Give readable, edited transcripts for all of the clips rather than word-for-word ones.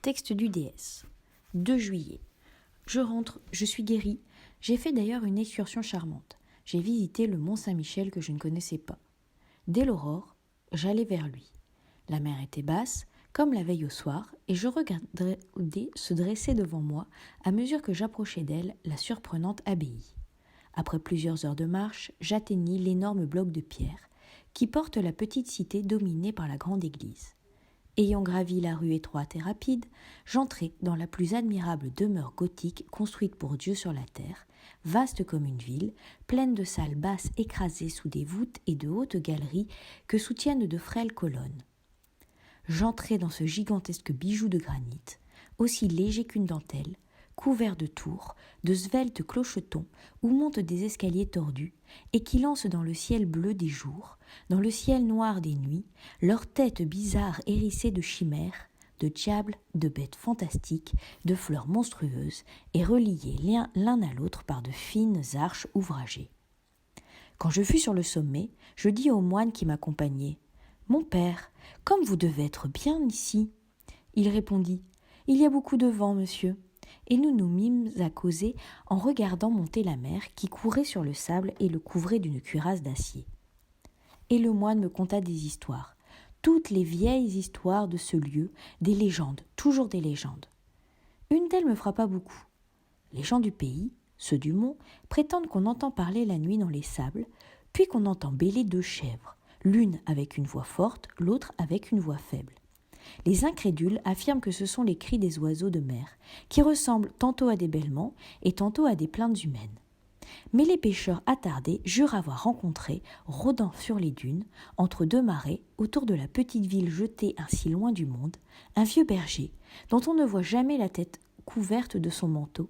Texte du DS. 2 juillet. Je rentre, je suis guérie. J'ai fait d'ailleurs une excursion charmante. J'ai visité le mont Saint-Michel que je ne connaissais pas. Dès l'aurore, j'allais vers lui. La mer était basse, comme la veille au soir, et je regardais se dresser devant moi, à mesure que j'approchais d'elle, la surprenante abbaye. Après plusieurs heures de marche, j'atteignis l'énorme bloc de pierre qui porte la petite cité dominée par la grande église. Ayant gravi la rue étroite et rapide, j'entrai dans la plus admirable demeure gothique construite pour Dieu sur la terre, vaste comme une ville, pleine de salles basses écrasées sous des voûtes et de hautes galeries que soutiennent de frêles colonnes. J'entrai dans ce gigantesque bijou de granit, aussi léger qu'une dentelle, couvert de tours, de sveltes clochetons où montent des escaliers tordus et qui lancent dans le ciel bleu des jours, dans le ciel noir des nuits, leurs têtes bizarres hérissées de chimères, de diables, de bêtes fantastiques, de fleurs monstrueuses et reliées l'un à l'autre par de fines arches ouvragées. Quand je fus sur le sommet, je dis au moine qui m'accompagnait : « Mon père, comme vous devez être bien ici. » Il répondit : « Il y a beaucoup de vent, monsieur. » Et nous nous mîmes à causer en regardant monter la mer qui courait sur le sable et le couvrait d'une cuirasse d'acier. Et le moine me conta des histoires, toutes les vieilles histoires de ce lieu, des légendes, toujours des légendes. Une d'elles me frappa beaucoup. Les gens du pays, ceux du mont, prétendent qu'on entend parler la nuit dans les sables, puis qu'on entend bêler 2 chèvres, l'une avec une voix forte, l'autre avec une voix faible. Les incrédules affirment que ce sont les cris des oiseaux de mer, qui ressemblent tantôt à des bêlements et tantôt à des plaintes humaines. Mais les pêcheurs attardés jurent avoir rencontré, rôdant sur les dunes, entre 2 marais, autour de la petite ville jetée ainsi loin du monde, un vieux berger, dont on ne voit jamais la tête couverte de son manteau,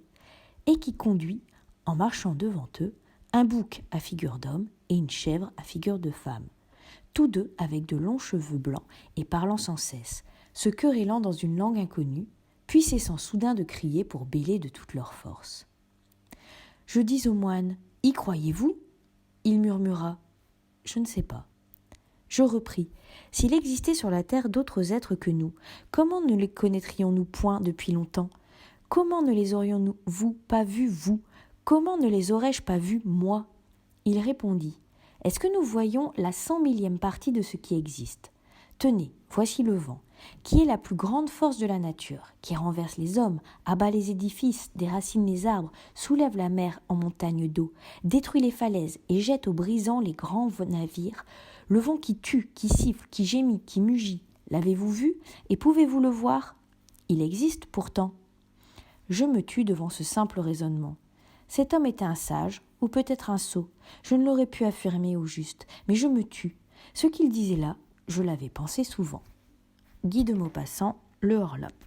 et qui conduit, en marchant devant eux, un bouc à figure d'homme et une chèvre à figure de femme, tous deux avec de longs cheveux blancs et parlant sans cesse, se querellant dans une langue inconnue, puis cessant soudain de crier pour bêler de toute leur force. Je dis au moine : « Y croyez-vous » Il murmura : « Je ne sais pas. » Je repris : « S'il existait sur la terre d'autres êtres que nous, comment ne les connaîtrions-nous point depuis longtemps ? Comment ne les aurions-nous pas vus, vous ? Comment ne les aurais-je pas vus, moi ?» Il répondit : « Est-ce que nous voyons la 100 millième partie de ce qui existe ? Tenez, voici le vent, qui est la plus grande force de la nature, qui renverse les hommes, abat les édifices, déracine les arbres, soulève la mer en montagne d'eau, détruit les falaises et jette au brisant les grands navires, le vent qui tue, qui siffle, qui gémit, qui mugit. L'avez-vous vu et pouvez-vous le voir ? Il existe pourtant. » Je me tus devant ce simple raisonnement. Cet homme était un sage, ou peut-être un sot. Je ne l'aurais pu affirmer au juste, mais je me tus. Ce qu'il disait là, je l'avais pensé souvent. Guy de Maupassant, Le Horlope.